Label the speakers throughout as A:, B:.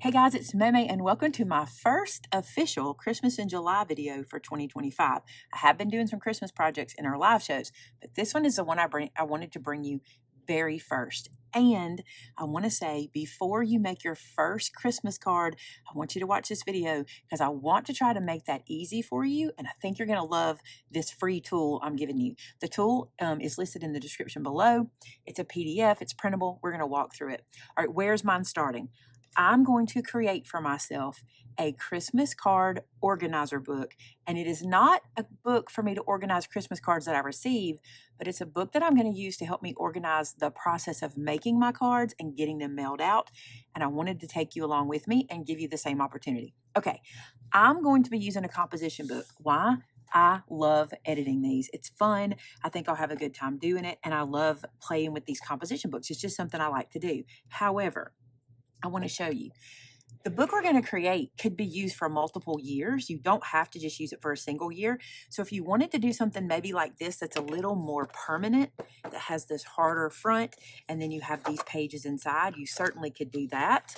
A: Hey guys, it's Maymay and welcome to my first official Christmas in July video for 2025. I have been doing some Christmas projects in our live shows, but this one is the one I wanted to bring you very first. And I want to say, before you make your first Christmas card, I want you to watch this video because I want to try to make that easy for you. And I think you're going to love this free tool I'm giving you. The tool is listed in the description below. It's a PDF, it's printable. We're going to walk through it. All right, where's mine starting? I'm going to create for myself a Christmas card organizer book. And it is not a book for me to organize Christmas cards that I receive, but it's a book that I'm going to use to help me organize the process of making my cards and getting them mailed out. And I wanted to take you along with me and give you the same opportunity. Okay, I'm going to be using a composition book. Why? I love editing these. It's fun. I think I'll have a good time doing it. And I love playing with these composition books. It's just something I like to do. However, I want to show you. The book we're going to create could be used for multiple years. You don't have to just use it for a single year. So if you wanted to do something maybe like this that's a little more permanent, that has this harder front, and then you have these pages inside, you certainly could do that.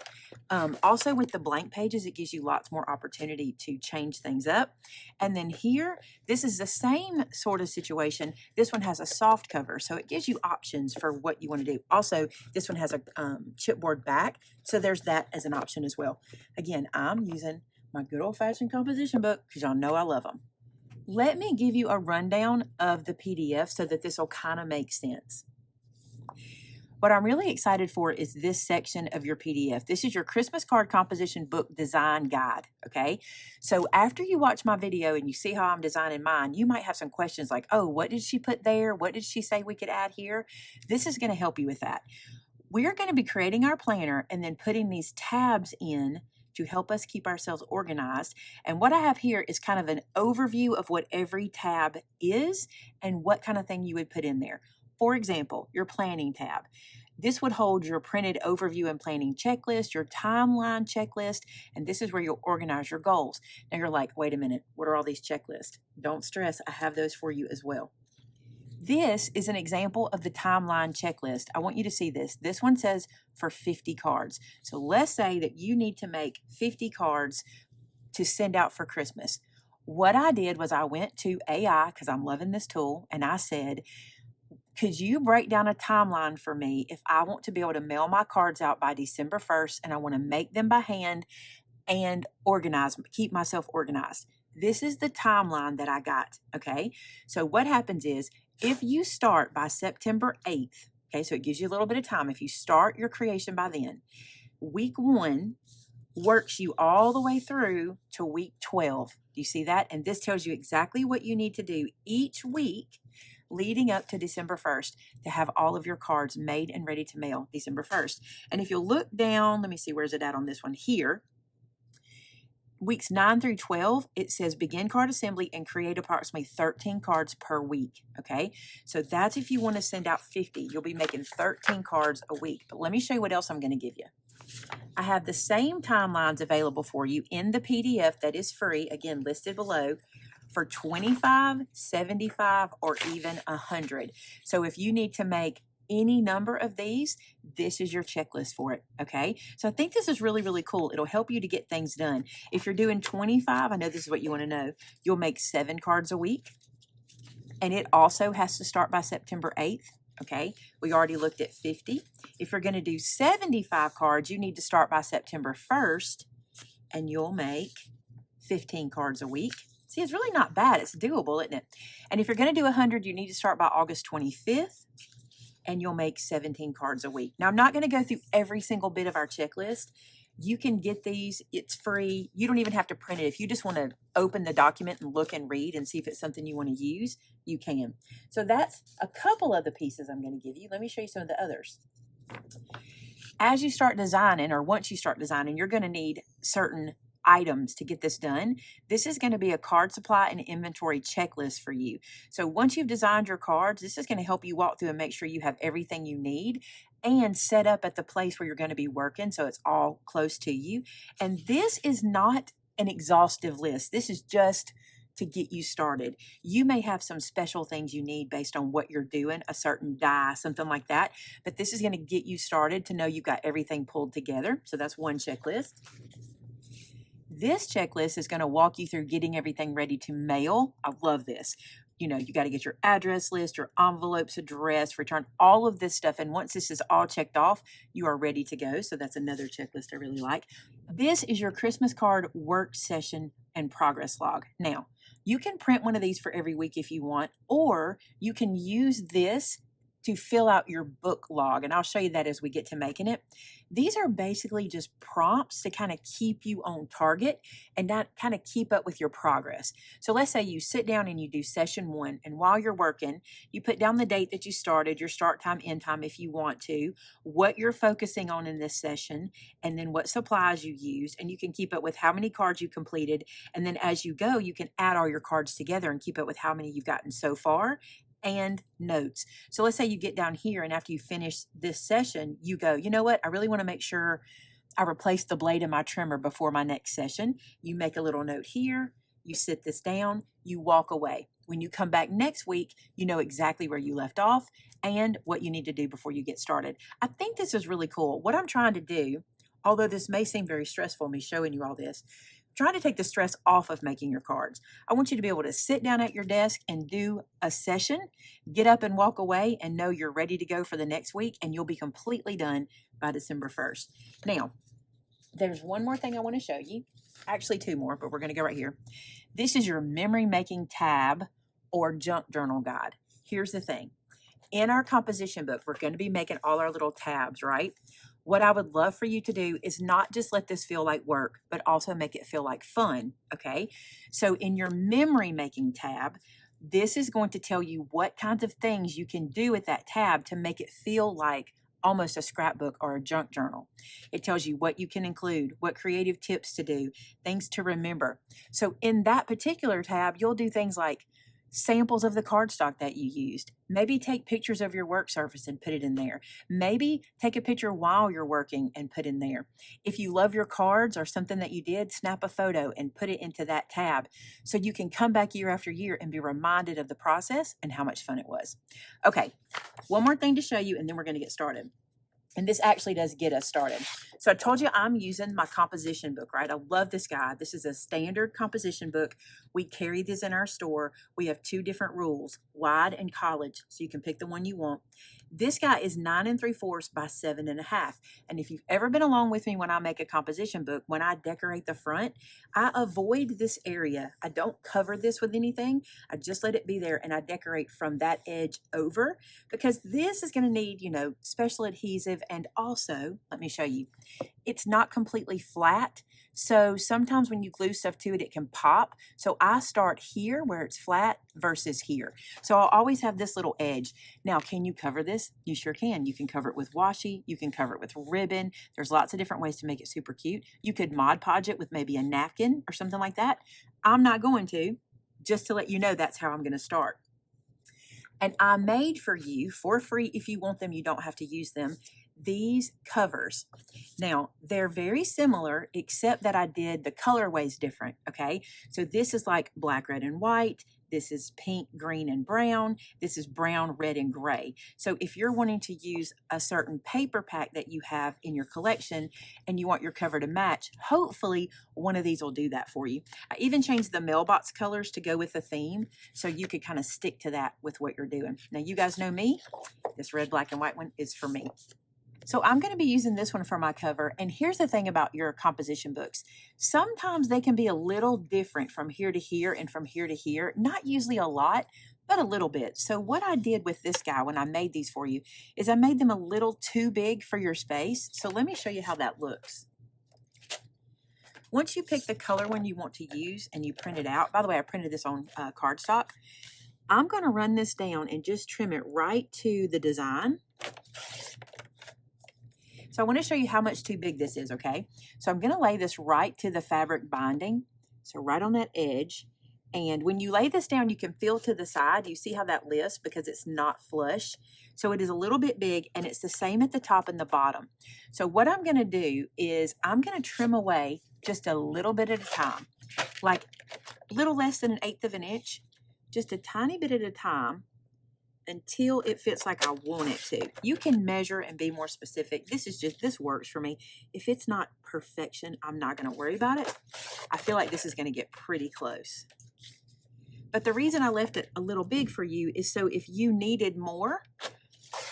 A: Also with the blank pages, it gives you lots more opportunity to change things up. And then here, this is the same sort of situation. This one has a soft cover, so it gives you options for what you want to do. Also, this one has a chipboard back, so there's that as an option as well. Again, I'm using my good old-fashioned composition book because y'all know I love them. Let me give you a rundown of the PDF so that this will kind of make sense. What I'm really excited for is this section of your PDF. This is your Christmas card composition book design guide, okay? So after you watch my video and you see how I'm designing mine, you might have some questions like, oh, what did she put there? What did she say we could add here? This is going to help you with that. We're going to be creating our planner and then putting these tabs in to help us keep ourselves organized. And what I have here is kind of an overview of what every tab is and what kind of thing you would put in there. For example, your planning tab. This would hold your printed overview and planning checklist, your timeline checklist, and this is where you'll organize your goals. Now you're like, wait a minute, what are all these checklists? Don't stress, I have those for you as well. This is an example of the timeline checklist. I want you to see this. This one says for 50 cards. So let's say that you need to make 50 cards to send out for Christmas. What I did was I went to AI, because I'm loving this tool, and I said, could you break down a timeline for me if I want to be able to mail my cards out by December 1st and I want to make them by hand and organize, keep myself organized? This is the timeline that I got, okay? So what happens is, if you start by September 8th, okay, so it gives you a little bit of time. If you start your creation by then, week 1 works you all the way through to week 12. Do you see that? And this tells you exactly what you need to do each week leading up to December 1st to have all of your cards made and ready to mail December 1st. And if you'll look down, let me see, where's it at on this one here? Weeks 9 through 12, it says begin card assembly and create approximately 13 cards per week, okay? So that's if you want to send out 50. You'll be making 13 cards a week. But let me show you what else I'm going to give you. I have the same timelines available for you in the PDF that is free, again, listed below, for 25, 75, or even 100. So if you need to make any number of these, this is your checklist for it, okay? So I think this is really, really cool. It'll help you to get things done. If you're doing 25, I know this is what you want to know, you'll make 7 cards a week, and it also has to start by September 8th, okay? We already looked at 50. If you're going to do 75 cards, you need to start by September 1st, and you'll make 15 cards a week. See, it's really not bad. It's doable, isn't it? And if you're going to do 100, you need to start by August 25th, and you'll make 17 cards a week. Now, I'm not going to go through every single bit of our checklist. You can get these. It's free. You don't even have to print it. If you just want to open the document and look and read and see if it's something you want to use, you can. So that's a couple of the pieces I'm going to give you. Let me show you some of the others. As you start designing, or once you start designing, you're going to need certain items to get this done. This is going to be a card supply and inventory checklist for you. So once you've designed your cards, this is going to help you walk through and make sure you have everything you need and set up at the place where you're going to be working so it's all close to you. And this is not an exhaustive list. This is just to get you started. You may have some special things you need based on what you're doing, a certain die, something like that, but this is going to get you started to know you've got everything pulled together. So that's one checklist. This checklist is going to walk you through getting everything ready to mail. I love this. You know, you got to get your address list, your envelopes addressed, return all of this stuff. And once this is all checked off, you are ready to go. So that's another checklist I really like. This is your Christmas card work session and progress log. Now, you can print one of these for every week if you want, or you can use this to fill out your book log. And I'll show you that as we get to making it. These are basically just prompts to kind of keep you on target and not kind of keep up with your progress. So let's say you sit down and you do session 1, and while you're working, you put down the date that you started, your start time, end time if you want to, what you're focusing on in this session, and then what supplies you used, and you can keep up with how many cards you completed. And then as you go, you can add all your cards together and keep up with how many you've gotten so far, and notes. So let's say you get down here and after you finish this session, you go, you know what? I really want to make sure I replace the blade in my trimmer before my next session. You make a little note here, you sit this down, you walk away. When you come back next week, you know exactly where you left off and what you need to do before you get started. I think this is really cool. What I'm trying to do, although this may seem very stressful, me showing you all this, trying to take the stress off of making your cards. I want you to be able to sit down at your desk and do a session, get up and walk away and know you're ready to go for the next week, and you'll be completely done by December 1st. Now, there's one more thing I want to show you. Actually, 2 more, but we're going to go right here. This is your memory making tab or junk journal guide. Here's the thing. In our composition book, we're going to be making all our little tabs, right? What I would love for you to do is not just let this feel like work, but also make it feel like fun, okay? So in your memory making tab, this is going to tell you what kinds of things you can do with that tab to make it feel like almost a scrapbook or a junk journal. It tells you what you can include, what creative tips to do, things to remember. So in that particular tab, you'll do things like samples of the cardstock that you used. Maybe take pictures of your work surface and put it in there. Maybe take a picture while you're working and put in there. If you love your cards or something that you did, snap a photo and put it into that tab so you can come back year after year and be reminded of the process and how much fun it was. Okay, one more thing to show you and then we're going to get started. And this actually does get us started. So I told you I'm using my composition book, right? I love this guide. This is a standard composition book. We carry this in our store. We have 2 different rules, wide and college, so you can pick the one you want. This guy is 9 3/4 by 7 1/2. And if you've ever been along with me when I make a composition book, when I decorate the front, I avoid this area. I don't cover this with anything. I just let it be there and I decorate from that edge over because this is going to need, special adhesive. And also, let me show you, it's not completely flat. So sometimes when you glue stuff to it, it can pop. So I start here where it's flat versus here. So I'll always have this little edge. Now, can you cover this? You sure can. You can cover it with washi. You can cover it with ribbon. There's lots of different ways to make it super cute. You could Mod Podge it with maybe a napkin or something like that. I'm not going to, just to let you know that's how I'm going to start. And I made for you for free. If you want them, you don't have to use them. These covers. Now, they're very similar, except that I did the colorways different, okay? So this is like black, red, and white. This is pink, green, and brown. This is brown, red, and gray. So if you're wanting to use a certain paper pack that you have in your collection and you want your cover to match, hopefully one of these will do that for you. I even changed the mailbox colors to go with the theme so you could kind of stick to that with what you're doing. Now, you guys know me. This red, black, and white one is for me. So I'm going to be using this one for my cover. And here's the thing about your composition books. Sometimes they can be a little different from here to here and from here to here. Not usually a lot, but a little bit. So what I did with this guy when I made these for you is I made them a little too big for your space. So let me show you how that looks. Once you pick the color one you want to use and you print it out, by the way, I printed this on cardstock. I'm going to run this down and just trim it right to the design. So I want to show you how much too big this is, okay? So I'm going to lay this right to the fabric binding, so right on that edge. And when you lay this down, you can feel to the side. You see how that lifts because it's not flush. So it is a little bit big, and it's the same at the top and the bottom. So what I'm going to do is I'm going to trim away just a little bit at a time. Like little less than 1/8 of an inch, just a tiny bit at a time until it fits like I want it to. You can measure and be more specific. This works for me. If it's not perfection, I'm not going to worry about it. I feel like this is going to get pretty close. But the reason I left it a little big for you is so if you needed more,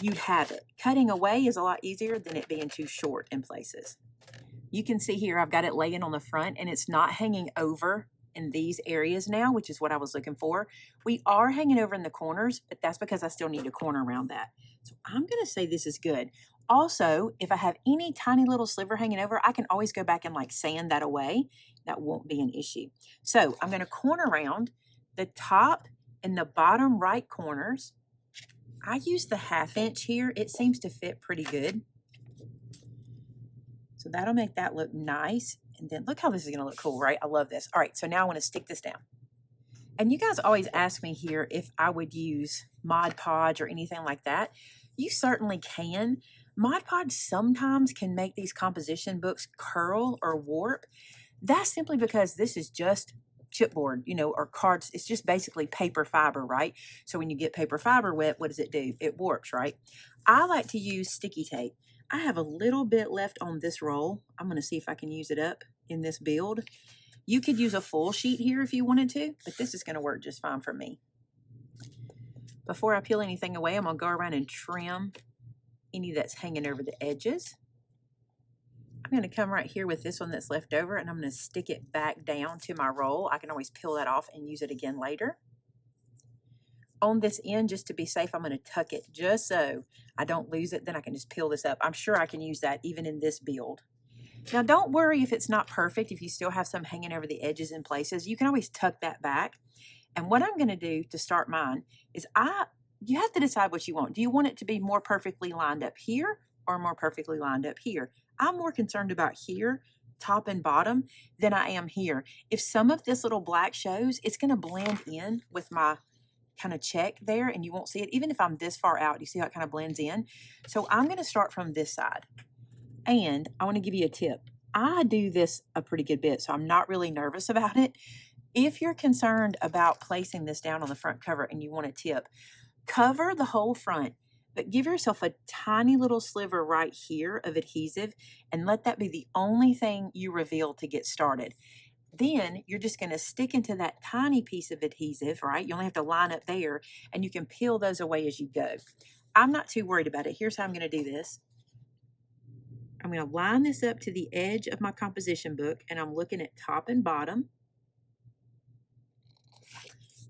A: you'd have it. Cutting away is a lot easier than it being too short in places. You can see here I've got it laying on the front and it's not hanging over in these areas now, which is what I was looking for. We are hanging over in the corners, but that's because I still need a corner around that. So I'm going to say this is good. Also, if I have any tiny little sliver hanging over, I can always go back and like sand that away. That won't be an issue. So I'm going to corner around the top and the bottom right corners. I use the 1/2 inch here. It seems to fit pretty good. So that'll make that look nice. And then look how this is going to look cool, right? I love this. All right, so now I want to stick this down. And you guys always ask me here if I would use Mod Podge or anything like that. You certainly can. Mod Podge sometimes can make these composition books curl or warp. That's simply because this is just chipboard, or cards. It's just basically paper fiber, right? So when you get paper fiber wet, what does it do? It warps, right? I like to use sticky tape. I have a little bit left on this roll. I'm going to see if I can use it up in this build. You could use a full sheet here if you wanted to, but this is going to work just fine for me. Before I peel anything away, I'm going to go around and trim any that's hanging over the edges. I'm going to come right here with this one that's left over, and I'm going to stick it back down to my roll. I can always peel that off and use it again later. On this end, just to be safe, I'm going to tuck it just so I don't lose it. Then I can just peel this up. I'm sure I can use that even in this build. Now, don't worry if it's not perfect. If you still have some hanging over the edges in places, you can always tuck that back. And what I'm going to do to start mine is you have to decide what you want. Do you want it to be more perfectly lined up here or more perfectly lined up here? I'm more concerned about here, top and bottom, than I am here. If some of this little black shows, it's going to blend in with my kind of check there and you won't see it. Even if I'm this far out, you see how it kind of blends in? So I'm going to start from this side. And I want to give you a tip. I do this a pretty good bit, so I'm not really nervous about it. If you're concerned about placing this down on the front cover and you want a tip, cover the whole front, but give yourself a tiny little sliver right here of adhesive and let that be the only thing you reveal to get started. Then you're just going to stick into that tiny piece of adhesive, right? You only have to line up there and you can peel those away as you go. I'm not too worried about it. Here's how I'm going to do this. I'm going to line this up to the edge of my composition book and I'm looking at top and bottom.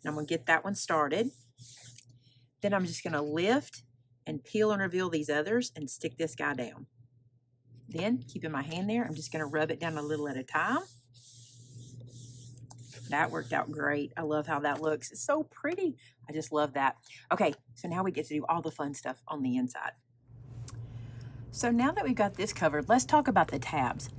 A: And I'm going to get that one started. Then I'm just going to lift and peel and reveal these others and stick this guy down. Then, keeping my hand there, I'm just going to rub it down a little at a time. That worked out great. I love how that looks. It's so pretty. I just love that. Okay, so now we get to do all the fun stuff on the inside. So now that we've got this covered, let's talk about the tabs.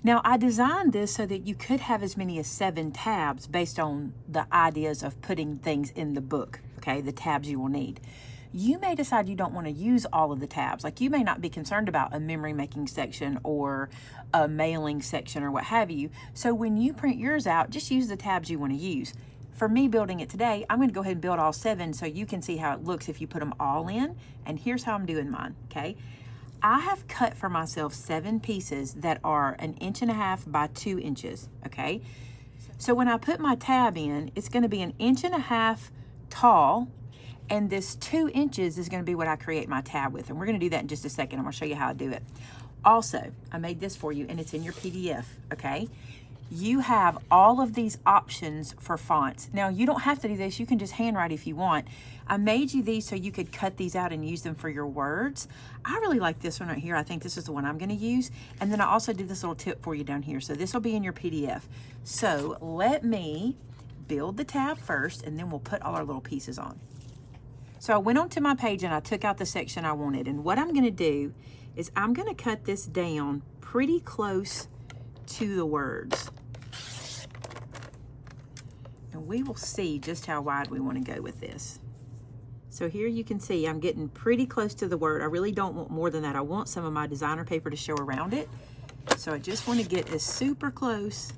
A: Now, I designed this so that you could have as many as 7 tabs based on the ideas of putting things in the book, okay, the tabs you will need. You may decide you don't want to use all of the tabs. Like you may not be concerned about a memory making section or a mailing section or what have you. So when you print yours out, just use the tabs you want to use. For me building it today, I'm going to go ahead and build all 7 so you can see how it looks if you put them all in. And here's how I'm doing mine, okay? I have cut for myself 7 pieces that are 1.5 inches by 2 inches, okay? So when I put my tab in, it's going to be 1.5 inches tall, and this 2 inches is going to be what I create my tab with. And we're going to do that in just a second. I'm going to show you how I do it. Also, I made this for you, and it's in your PDF, okay? You have all of these options for fonts. Now, you don't have to do this. You can just handwrite if you want. I made you these so you could cut these out and use them for your words. I really like this one right here. I think this is the one I'm going to use. And then I also did this little tip for you down here. So this will be in your PDF. So let me build the tab first, and then we'll put all our little pieces on. So I went onto my page and I took out the section I wanted. And what I'm going to do is I'm going to cut this down pretty close to the words. And we will see just how wide we want to go with this. So here you can see I'm getting pretty close to the word. I really don't want more than that. I want some of my designer paper to show around it. So I just want to get as super close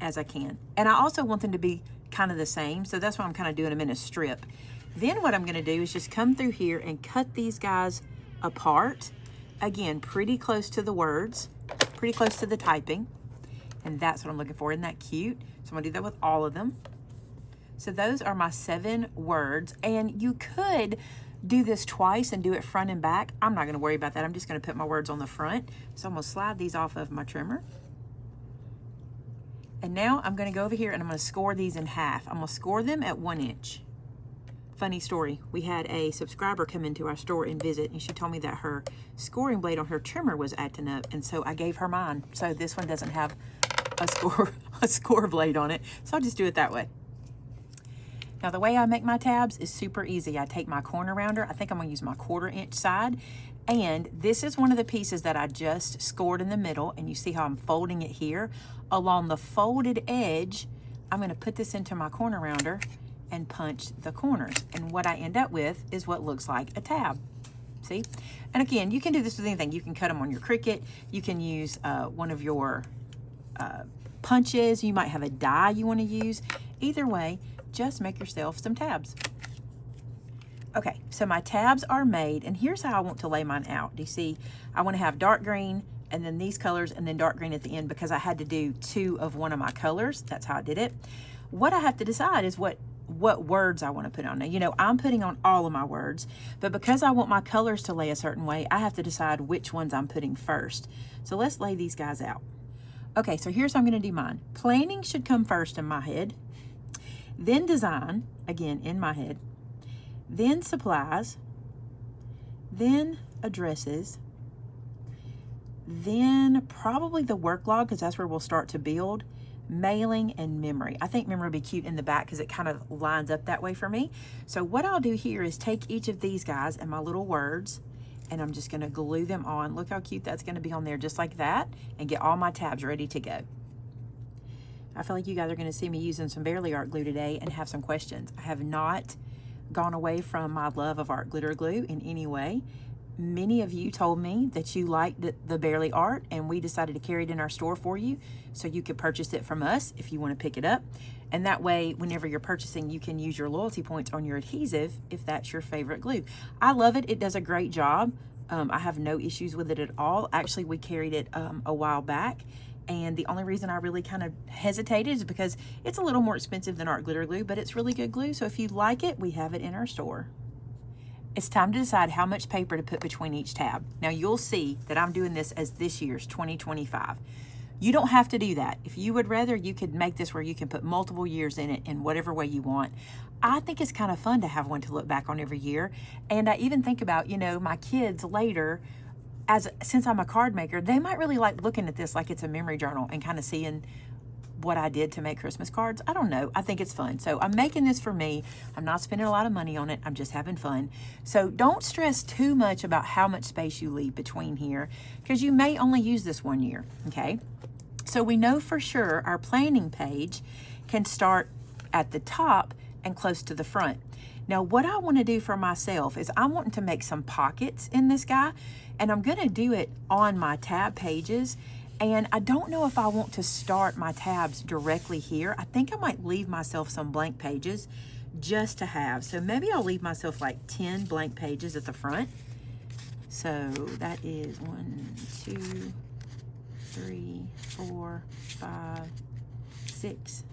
A: as I can. And I also want them to be kind of the same, so that's why I'm kind of doing them in a strip. Then what I'm going to do is just come through here and cut these guys apart. Again, pretty close to the words, pretty close to the typing. And that's what I'm looking for. Isn't that cute? So I'm going to do that with all of them. So those are my 7 words. And you could do this twice and do it front and back. I'm not going to worry about that. I'm just going to put my words on the front. So I'm going to slide these off of my trimmer. And now I'm going to go over here and I'm going to score these in half. I'm going to score them at 1 inch. Funny story, we had a subscriber come into our store and visit, and she told me that her scoring blade on her trimmer was acting up, and so I gave her mine. So this one doesn't have a score blade on it, so I'll just do it that way. Now the way I make my tabs is super easy. I take my corner rounder, I think I'm going to use my 1/4 inch side, and this is one of the pieces that I just scored in the middle, and you see how I'm folding it here. Along the folded edge, I'm going to put this into my corner rounder and punch the corners. And what I end up with is what looks like a tab. See? And again, you can do this with anything. You can cut them on your Cricut. You can use one of your punches. You might have a die you want to use. Either way, just make yourself some tabs. Okay, so my tabs are made, and here's how I want to lay mine out. Do you see? I want to have dark green, and then these colors, and then dark green at the end, because I had to do 2 of one of my colors. That's how I did it. What I have to decide is what words I want to put on. Now, you know, I'm putting on all of my words, but because I want my colors to lay a certain way, I have to decide which ones I'm putting first. So let's lay these guys out. Okay, so here's how I'm going to do mine. Planning should come first in my head, then design, again, in my head, then supplies, then addresses, then probably the work log, because that's where we'll start to build, mailing, and memory. I think memory will be cute in the back because it kind of lines up that way for me. So what I'll do here is take each of these guys and my little words, and I'm just going to glue them on. Look how cute that's going to be on there, just like that, and get all my tabs ready to go. I feel like you guys are going to see me using some Barely Art glue today and have some questions. I have not gone away from my love of art glitter glue in any way. Many of you told me that you liked the Barely Art, and we decided to carry it in our store for you so you could purchase it from us if you want to pick it up. And that way, whenever you're purchasing, you can use your loyalty points on your adhesive if that's your favorite glue. I love it. It does a great job. I have no issues with it at all. Actually, we carried it a while back, and the only reason I really kind of hesitated is because it's a little more expensive than art glitter glue, but it's really good glue. So if you like it, we have it in our store. It's time to decide how much paper to put between each tab. Now you'll see that I'm doing this as this year's 2025. You don't have to do that. If you would rather, you could make this where you can put multiple years in it in whatever way you want. I think it's kind of fun to have one to look back on every year. And I even think about, you know, my kids later, since I'm a card maker, they might really like looking at this like it's a memory journal and kind of seeing what I did to make Christmas cards. I don't know. I think it's fun. So I'm making this for me. I'm not spending a lot of money on it. I'm just having fun. So don't stress too much about how much space you leave between here, because you may only use this 1 year. Okay. So we know for sure our planning page can start at the top and close to the front. Now, what I want to do for myself is I'm wanting to make some pockets in this guy, and I'm going to do it on my tab pages. And I don't know if I want to start my tabs directly here. I think I might leave myself some blank pages just to have. So maybe I'll leave myself like 10 blank pages at the front. So that is 1, 2, 3, 4, 5, 6,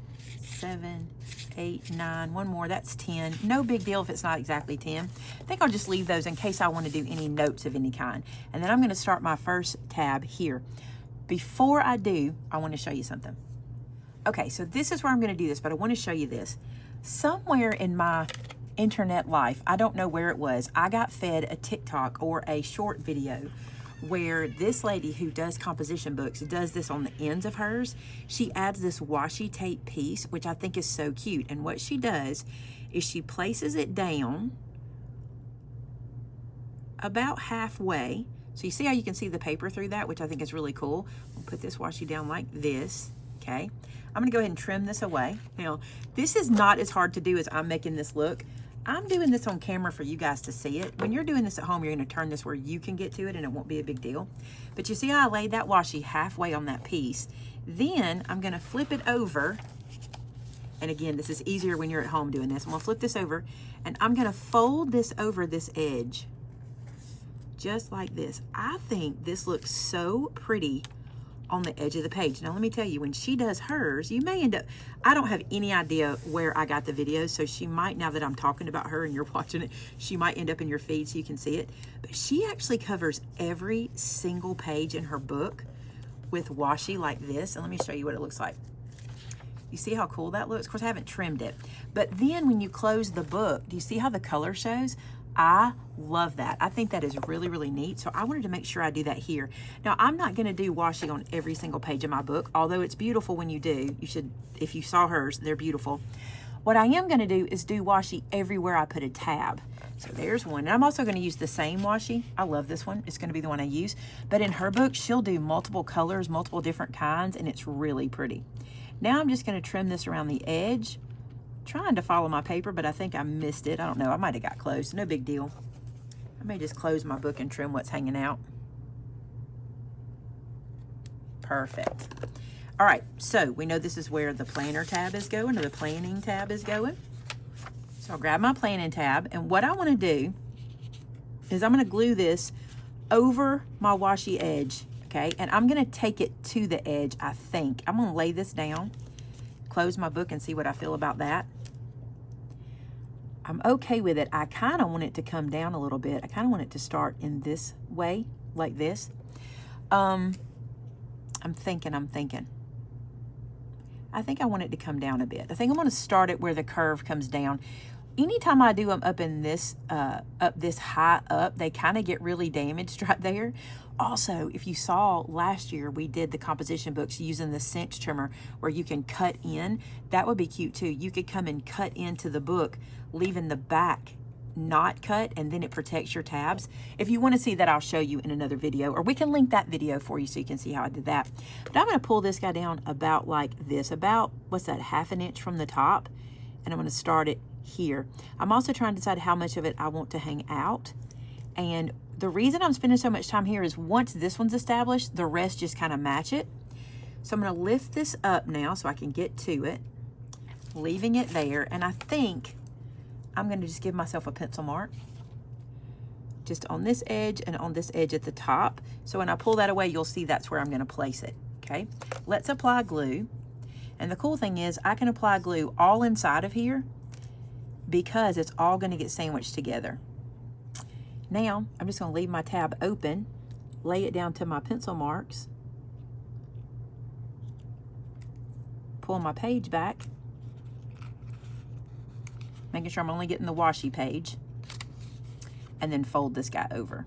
A: 7, 8, 9. One more, that's 10. No big deal if it's not exactly 10. I think I'll just leave those in case I want to do any notes of any kind. And then I'm going to start my first tab here. Before I do, I want to show you something. Okay, so this is where I'm going to do this, but I want to show you this. Somewhere in my internet life, I don't know where it was, I got fed a TikTok or a short video where this lady who does composition books does this on the ends of hers. She adds this washi tape piece, which I think is so cute. And what she does is she places it down about halfway. So you see how you can see the paper through that, which I think is really cool. We'll put this washi down like this, okay? I'm gonna go ahead and trim this away. Now, this is not as hard to do as I'm making this look. I'm doing this on camera for you guys to see it. When you're doing this at home, you're gonna turn this where you can get to it and it won't be a big deal. But you see how I laid that washi halfway on that piece. Then I'm gonna flip it over. And again, this is easier when you're at home doing this. I'm gonna flip this over and I'm gonna fold this over this edge, just like this. I think this looks so pretty on the edge of the page. Now let me tell you, when she does hers, you may end up, I don't have any idea where I got the video, so she might, now that I'm talking about her and you're watching it, she might end up in your feed so you can see it. But she actually covers every single page in her book with washi like this. And let me show you what it looks like. You see how cool that looks? Of course, I haven't trimmed it. But then when you close the book, do you see how the color shows? I love that. I think that is really, really neat. So I wanted to make sure I do that here. Now, I'm not going to do washi on every single page of my book, although it's beautiful when you do. You should, if you saw hers, they're beautiful. What I am going to do is do washi everywhere I put a tab. So there's one. And I'm also going to use the same washi. I love this one. It's going to be the one I use. But in her book, she'll do multiple colors, multiple different kinds, and it's really pretty. Now I'm just going to trim this around the edge. Trying to follow my paper, but I think I missed it. I don't know. I might have got close. No big deal. I may just close my book and trim what's hanging out. Perfect. All right, so we know this is where the planner tab is going, or the planning tab is going. So I'll grab my planning tab, and what I want to do is I'm going to glue this over my washi edge, okay? And I'm going to take it to the edge, I think. I'm going to lay this down, close my book, and see what I feel about that. I'm okay with it. I kind of want it to come down a little bit. I kind of want it to start in this way, like this. I'm thinking. I think I want it to come down a bit. I think I'm going to start it where the curve comes down. Anytime I do them up in this, up this high up, they kind of get really damaged right there. Also, if you saw last year, we did the composition books using the cinch trimmer where you can cut in. That would be cute too. You could come and cut into the book, leaving the back not cut, and then it protects your tabs. If you want to see that, I'll show you in another video, or we can link that video for you so you can see how I did that. But I'm going to pull this guy down about like this, about, what's that, 1/2 inch from the top, and I'm going to start it here. I'm also trying to decide how much of it I want to hang out. And the reason I'm spending so much time here is once this one's established, the rest just kind of match it. So I'm going to lift this up now so I can get to it, leaving it there. And I think I'm going to just give myself a pencil mark just on this edge and on this edge at the top. So when I pull that away, you'll see that's where I'm going to place it. Okay, let's apply glue. And the cool thing is I can apply glue all inside of here because it's all going to get sandwiched together. Now, I'm just going to leave my tab open, lay it down to my pencil marks, pull my page back, making sure I'm only getting the washi page, and then fold this guy over.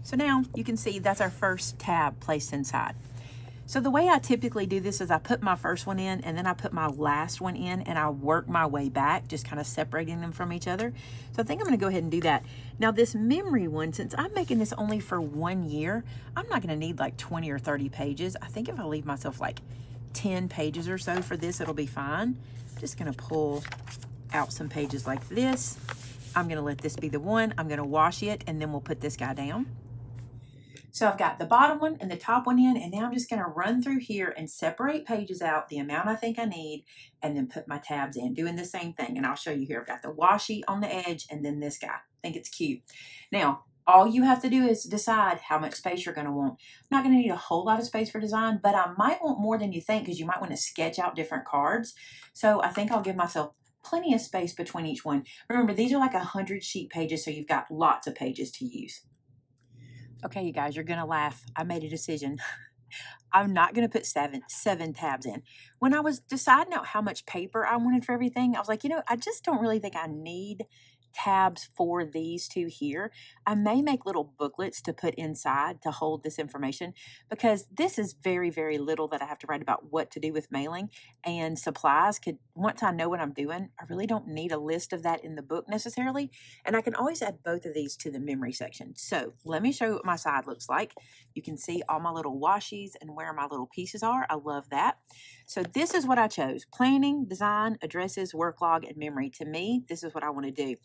A: So now you can see that's our first tab placed inside. So the way I typically do this is I put my first one in and then I put my last one in and I work my way back, just kind of separating them from each other. So I think I'm going to go ahead and do that. Now this memory one, since I'm making this only for 1 year, I'm not going to need like 20 or 30 pages. I think if I leave myself like 10 pages or so for this, it'll be fine. I'm just going to pull out some pages like this. I'm going to let this be the one. I'm going to washi it and then we'll put this guy down. So I've got the bottom one and the top one in, and now I'm just going to run through here and separate pages out the amount I think I need and then put my tabs in, doing the same thing. And I'll show you here. I've got the washi on the edge and then this guy. I think it's cute. Now, all you have to do is decide how much space you're going to want. I'm not going to need a whole lot of space for design, but I might want more than you think because you might want to sketch out different cards. So I think I'll give myself plenty of space between each one. Remember, these are like 100 sheet pages, so you've got lots of pages to use. Okay, you guys, you're going to laugh. I made a decision. I'm not going to put seven tabs in. When I was deciding out how much paper I wanted for everything, I was like, you know, I just don't really think I need tabs for these two here. I may make little booklets to put inside to hold this information because this is very, very little that I have to write about what to do with mailing, and supplies could, once I know what I'm doing, I really don't need a list of that in the book necessarily. And I can always add both of these to the memory section. So let me show you what my side looks like. You can see all my little washies and where my little pieces are. I love that. So this is what I chose: planning, design, addresses, work log, and memory. To me, this is what I want to do.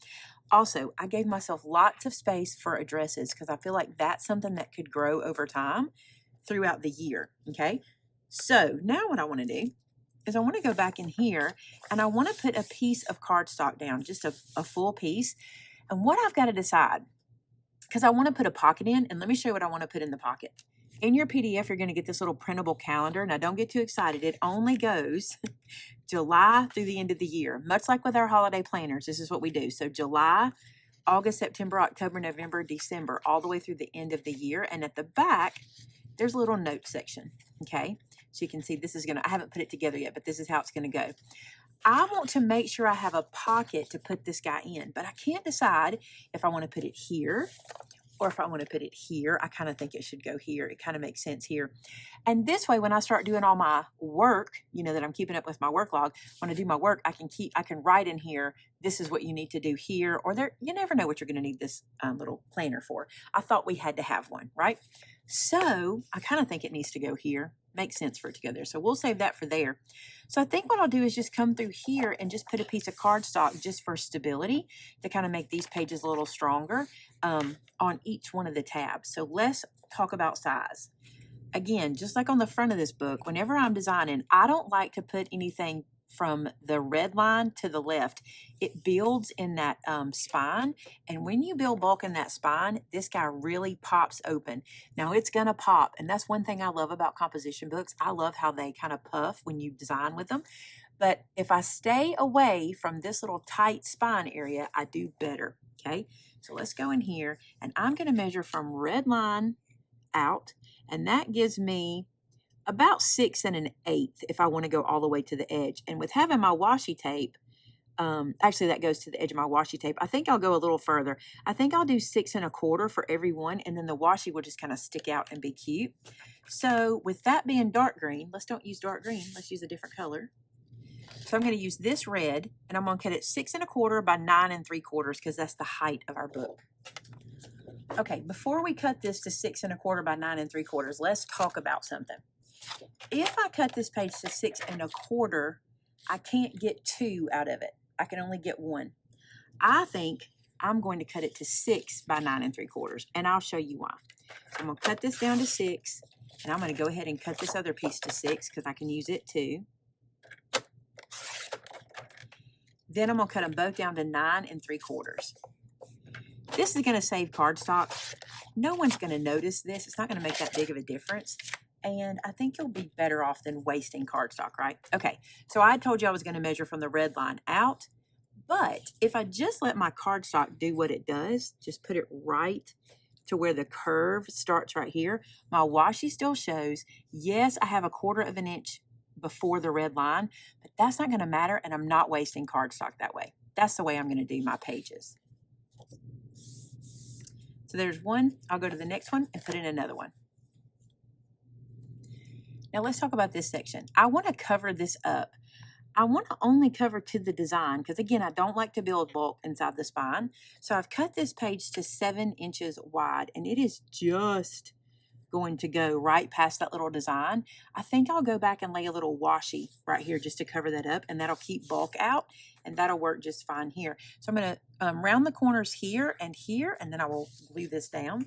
A: Also, I gave myself lots of space for addresses because I feel like that's something that could grow over time throughout the year, okay? So now what I want to do is I want to go back in here and I want to put a piece of cardstock down, just a full piece. And what I've got to decide, because I want to put a pocket in, and let me show you what I want to put in the pocket. In your PDF, you're going to get this little printable calendar. Now, don't get too excited. It only goes July through the end of the year. Much like with our holiday planners, this is what we do. So July, August, September, October, November, December, all the way through the end of the year. And at the back, there's a little note section, okay? So you can see this is going to, I haven't put it together yet, but this is how it's going to go. I want to make sure I have a pocket to put this guy in, but I can't decide if I want to put it here or if I want to put it here. I kind of think it should go here. It kind of makes sense here. And this way, when I start doing all my work, you know, that I'm keeping up with my work log, when I do my work, I can write in here, this is what you need to do here, or there, you never know what you're going to need this little planner for. I thought we had to have one, right? So I kind of think it needs to go here. Makes sense for it to go there. So we'll save that for there. So I think what I'll do is just come through here and just put a piece of cardstock just for stability to kind of make these pages a little stronger on each one of the tabs. So let's talk about size. Again, just like on the front of this book, whenever I'm designing, I don't like to put anything from the red line to the left. It builds in that spine, and when you build bulk in that spine, this guy really pops open. Now it's gonna pop, and that's one thing I love about composition books. I love how they kind of puff when you design with them. But if I stay away from this little tight spine area, I do better, okay? So let's go in here, and I'm gonna measure from red line out, and that gives me about 6 1/8 if I want to go all the way to the edge. And with having my washi tape, actually that goes to the edge of my washi tape. I think I'll go a little further. I think I'll do 6 1/4 for every one, and then the washi will just kind of stick out and be cute. So with that being dark green, let's don't use dark green. Let's use a different color. So I'm going to use this red, and I'm going to cut it 6 1/4 by 9 3/4 because that's the height of our book. Okay, before we cut this to 6 1/4 by 9 3/4, let's talk about something. If I cut this page to 6 1/4, I can't get 2 out of it. I can only get 1. I think I'm going to cut it to 6 by 9 3/4, and I'll show you why. So I'm going to cut this down to 6, and I'm going to go ahead and cut this other piece to 6 because I can use it too. Then I'm going to cut them both down to 9 3/4. This is going to save cardstock. No one's going to notice this. It's not going to make that big of a difference. And I think you'll be better off than wasting cardstock, right? Okay, so I told you I was going to measure from the red line out, but if I just let my cardstock do what it does, just put it right to where the curve starts right here, my washi still shows, yes, I have 1/4 of an inch before the red line, but that's not going to matter, and I'm not wasting cardstock that way. That's the way I'm going to do my pages. So there's one. I'll go to the next one and put in another one. Now let's talk about this section. I want to cover this up. I want to only cover to the design because, again, I don't like to build bulk inside the spine. So I've cut this page to 7 inches wide, and it is just going to go right past that little design. I think I'll go back and lay a little washi right here just to cover that up, and that'll keep bulk out, and that'll work just fine here. So I'm going to round the corners here, and then I will glue this down.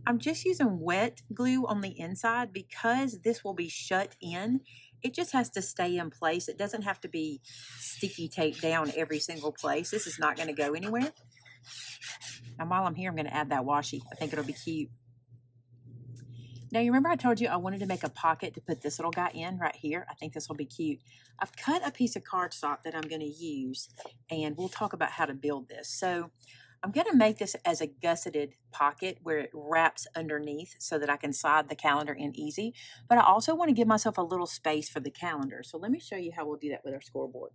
A: I'm just using wet glue on the inside because this will be shut in. It just has to stay in place. It doesn't have to be sticky taped down every single place. This is not going to go anywhere. And while I'm here, I'm going to add that washi. I think it'll be cute. Now, you remember I told you I wanted to make a pocket to put this little guy in right here? I think this will be cute. I've cut a piece of cardstock that I'm going to use, and we'll talk about how to build this. So I'm going to make this as a gusseted pocket where it wraps underneath so that I can slide the calendar in easy. But I also want to give myself a little space for the calendar. So let me show you how we'll do that with our scoreboard.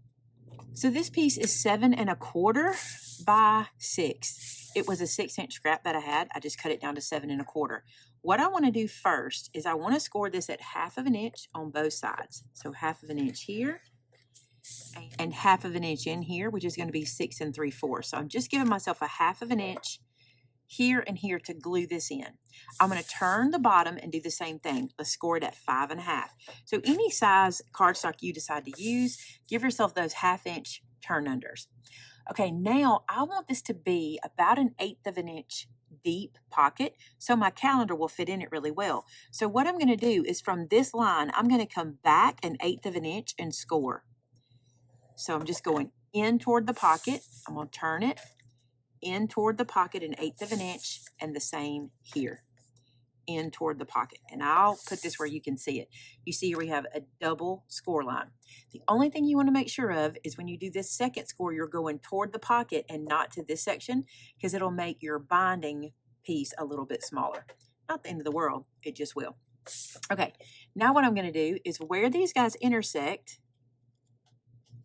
A: So this piece is 7 1/4 by 6. It was a 6-inch scrap that I had. I just cut it down to 7 1/4. What I want to do first is I want to score this at 1/2 inch on both sides. So 1/2 inch here and 1/2 inch in here, which is going to be 6 3/4. So I'm just giving myself a 1/2 inch here and here to glue this in. I'm going to turn the bottom and do the same thing. Let's score it at 5 1/2. So any size cardstock you decide to use, give yourself those 1/2 inch turn unders. Okay, now I want this to be about 1/8 of an inch deep pocket so my calendar will fit in it really well. So what I'm going to do is from this line, I'm going to come back 1/8 of an inch and score. So I'm just going in toward the pocket. I'm going to turn it in toward the pocket 1/8 of an inch, and the same here. In toward the pocket. And I'll put this where you can see it. You see here we have a double score line. The only thing you want to make sure of is when you do this second score, you're going toward the pocket and not to this section, because it'll make your binding piece a little bit smaller. Not the end of the world, it just will. Okay, now what I'm going to do is where these guys intersect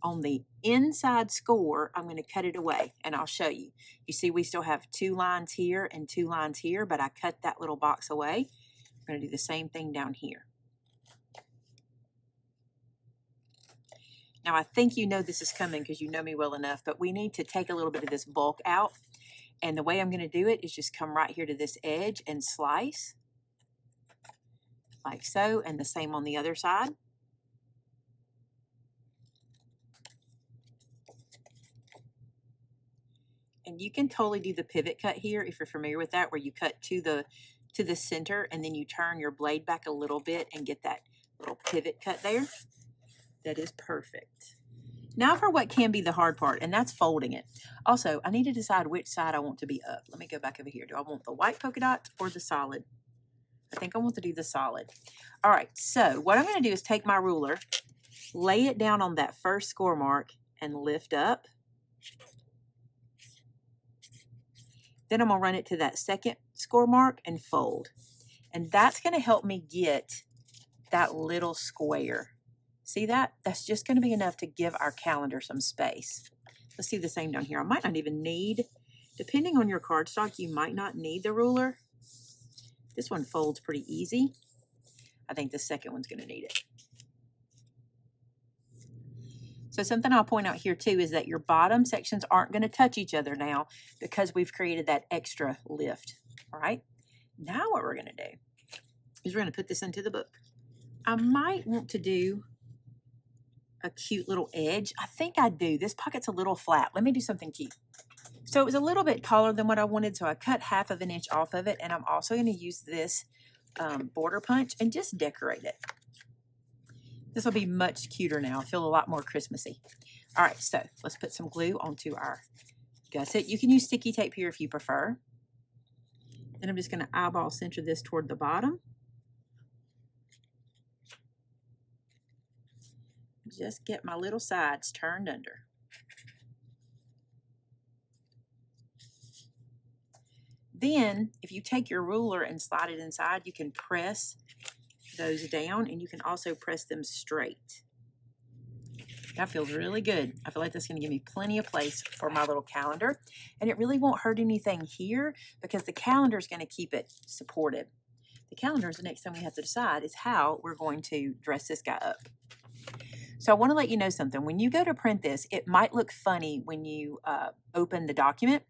A: on the inside score, I'm going to cut it away, and I'll show you. You see we still have 2 lines here and 2 lines here, but I cut that little box away. I'm going to do the same thing down here. Now I think you know this is coming because you know me well enough, but we need to take a little bit of this bulk out, and the way I'm going to do it is just come right here to this edge and slice like so, and the same on the other side. And you can totally do the pivot cut here if you're familiar with that, where you cut to the center and then you turn your blade back a little bit and get that little pivot cut there. That is perfect. Now for what can be the hard part, and that's folding it. Also, I need to decide which side I want to be up. Let me go back over here. Do I want the white polka dots or the solid? I think I want to do the solid. All right, so what I'm going to do is take my ruler, lay it down on that first score mark, and lift up. Then I'm going to run it to that second score mark and fold. And that's going to help me get that little square. See that? That's just going to be enough to give our calendar some space. Let's do the same down here. I might not even need, depending on your cardstock, you might not need the ruler. This one folds pretty easy. I think the second one's going to need it. So something I'll point out here too is that your bottom sections aren't going to touch each other now because we've created that extra lift. All right. Now what we're going to do is we're going to put this into the book. I might want to do a cute little edge. I think I do. This pocket's a little flat. Let me do something cute. So it was a little bit taller than what I wanted, so I cut 1/2 of an inch off of it, and I'm also going to use this border punch and just decorate it. This will be much cuter now. I feel a lot more Christmassy. All right, so let's put some glue onto our gusset. You can use sticky tape here if you prefer. Then I'm just going to eyeball center this toward the bottom. Just get my little sides turned under. Then, if you take your ruler and slide it inside, you can press those down, and you can also press them straight. That feels really good. I feel like that's going to give me plenty of place for my little calendar, and it really won't hurt anything here because the calendar is going to keep it supported. The calendar is the next thing we have to decide is how we're going to dress this guy up. So I want to let you know something. When you go to print this, it might look funny when you open the document.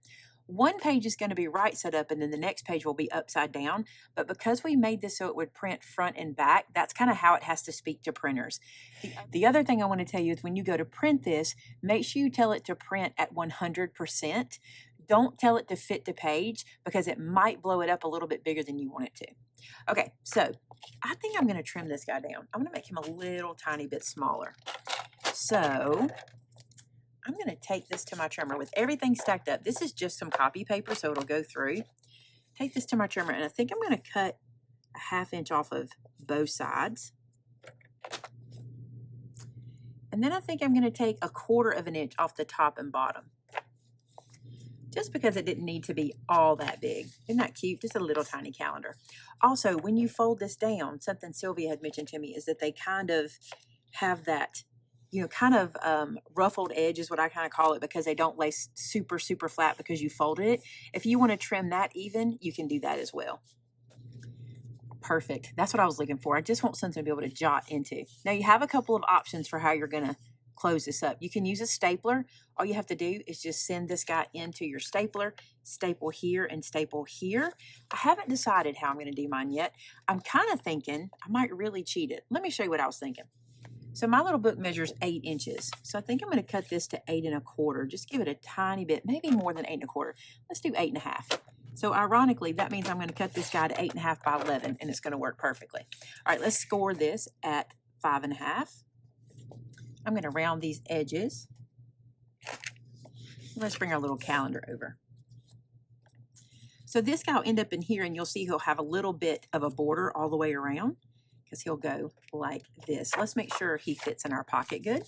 A: One page is going to be right set up, and then the next page will be upside down. But because we made this so it would print front and back, that's kind of how it has to speak to printers. The other thing I want to tell you is when you go to print this, make sure you tell it to print at 100%. Don't tell it to fit the page because it might blow it up a little bit bigger than you want it to. Okay, so I think I'm going to trim this guy down. I'm going to make him a little tiny bit smaller. So I'm going to take this to my trimmer with everything stacked up. This is just some copy paper, so it'll go through. Take this to my trimmer, and I think I'm going to cut a 1/2 inch off of both sides. And then I think I'm going to take a 1/4 of an inch off the top and bottom. Just because it didn't need to be all that big. Isn't that cute? Just a little tiny calendar. Also, when you fold this down, something Sylvia had mentioned to me is that they kind of have that, you know, kind of ruffled edge is what I kind of call it, because they don't lay super, super flat because you folded it. If you want to trim that even, you can do that as well. Perfect. That's what I was looking for. I just want something to be able to jot into. Now you have a couple of options for how you're going to close this up. You can use a stapler. All you have to do is just send this guy into your stapler, staple here and staple here. I haven't decided how I'm going to do mine yet. I'm kind of thinking I might really cheat it. Let me show you what I was thinking. So my little book measures 8 inches. So I think I'm going to cut this to 8 1/4. Just give it a tiny bit, maybe more than 8 1/4. Let's do 8 1/2. So ironically, that means I'm going to cut this guy to 8 1/2 by 11, and it's going to work perfectly. All right, let's score this at 5 1/2. I'm going to round these edges. Let's bring our little calendar over. So this guy will end up in here, and you'll see he'll have a little bit of a border all the way around, because he'll go like this. Let's make sure he fits in our pocket good,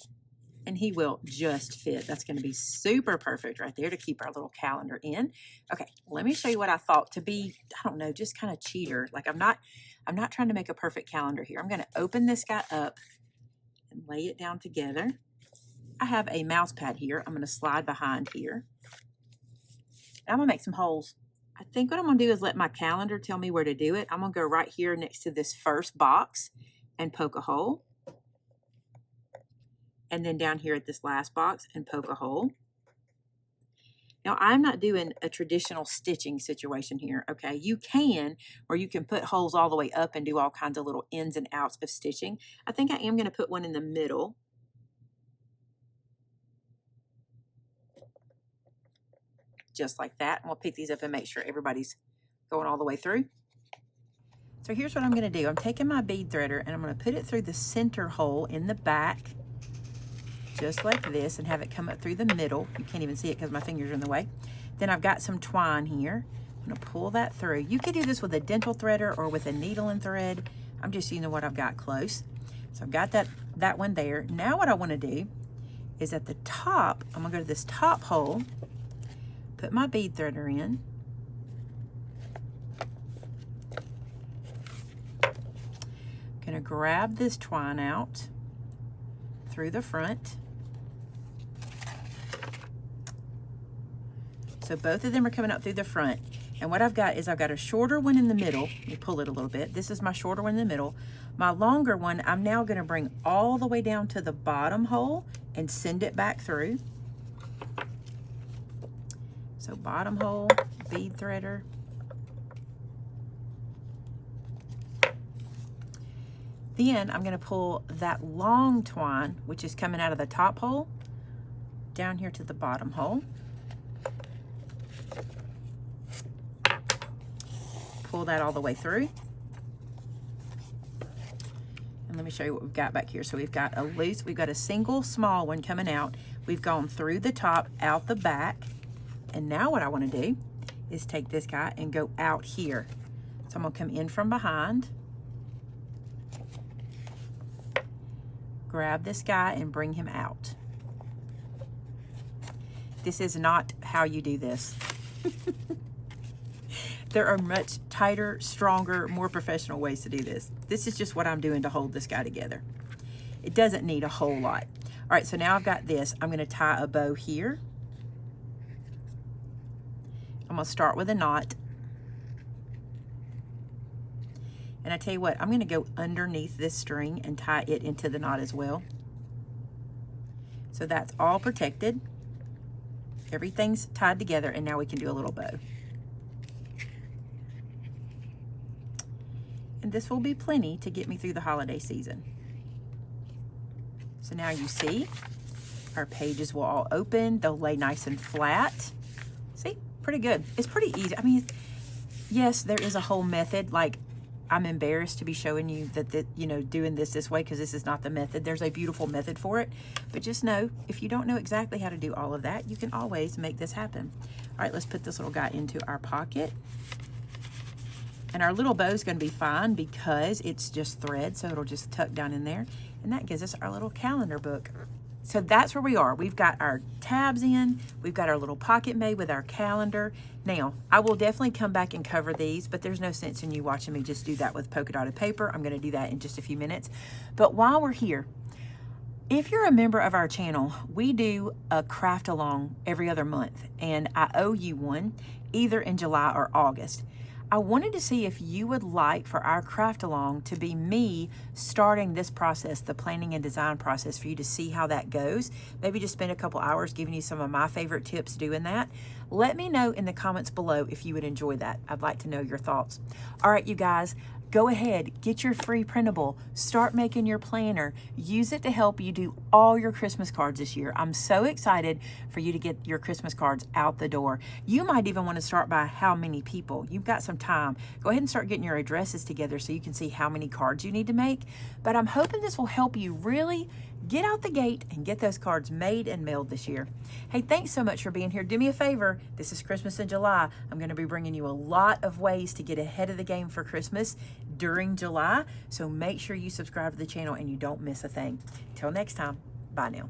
A: and he will just fit. That's going to be super perfect right there to keep our little calendar in. Okay, let me show you what I thought to be, I don't know, just kind of cheater. Like I'm not trying to make a perfect calendar here. I'm going to open this guy up and lay it down together. I have a mouse pad here. I'm going to slide behind here. And I'm going to make some holes. I think what I'm going to do is let my calendar tell me where to do it. I'm going to go right here next to this first box and poke a hole. And then down here at this last box and poke a hole. Now, I'm not doing a traditional stitching situation here, okay? You can, or you can put holes all the way up and do all kinds of little ins and outs of stitching. I think I am going to put one in the middle. Just like that. And we'll pick these up and make sure everybody's going all the way through. So here's what I'm going to do. I'm taking my bead threader and I'm going to put it through the center hole in the back, just like this, and have it come up through the middle. You can't even see it because my fingers are in the way. Then I've got some twine here. I'm going to pull that through. You could do this with a dental threader or with a needle and thread. I'm just using what I've got close. So I've got that one there. Now what I want to do is at the top, I'm going to go to this top hole, put my bead threader in. I'm going to grab this twine out through the front. So both of them are coming up through the front. And what I've got is I've got a shorter one in the middle. Let me pull it a little bit. This is my shorter one in the middle. My longer one, I'm now going to bring all the way down to the bottom hole and send it back through. So bottom hole, bead threader. Then I'm going to pull that long twine, which is coming out of the top hole, down here to the bottom hole. Pull that all the way through. And let me show you what we've got back here. So we've got a single small one coming out. We've gone through the top, out the back. And now what I want to do is take this guy and go out here. So I'm going to come in from behind, grab this guy and bring him out. This is not how you do this. There are much tighter, stronger, more professional ways to do this. This is just what I'm doing to hold this guy together. It doesn't need a whole lot. All right, so now I've got this. I'm going to tie a bow here. I'm going to start with a knot. And I tell you what, I'm going to go underneath this string and tie it into the knot as well. So that's all protected. Everything's tied together, and now we can do a little bow. And this will be plenty to get me through the holiday season. So now you see, our pages will all open. They'll lay nice and flat. See, pretty good. It's pretty easy. I mean, yes, there is a whole method. Like, I'm embarrassed to be showing you that doing this way, because this is not the method. There's a beautiful method for it. But just know, if you don't know exactly how to do all of that, you can always make this happen. All right, let's put this little guy into our pocket. And our little bow is going to be fine because it's just thread, so it'll just tuck down in there. And that gives us our little calendar book. So that's where we are. We've got our tabs in. We've got our little pocket made with our calendar. Now, I will definitely come back and cover these, but there's no sense in you watching me just do that with polka dotted paper. I'm going to do that in just a few minutes. But while we're here, if you're a member of our channel, we do a craft along every other month, and I owe you one either in July or August. I wanted to see if you would like for our craft along to be me starting this process, the planning and design process, for you to see how that goes. Maybe just spend a couple hours giving you some of my favorite tips doing that. Let me know in the comments below if you would enjoy that. I'd like to know your thoughts. All right, you guys, go go ahead, get your free printable, start making your planner, use it to help you do all your Christmas cards this year. I'm so excited for you to get your Christmas cards out the door. You might even want to start by how many people. You've got some time. Go ahead and start getting your addresses together so you can see how many cards you need to make. But I'm hoping this will help you really get out the gate and get those cards made and mailed this year. Hey, thanks so much for being here. Do me a favor. This is Christmas in July. I'm going to be bringing you a lot of ways to get ahead of the game for Christmas during July. So make sure you subscribe to the channel and you don't miss a thing. Till next time, bye now.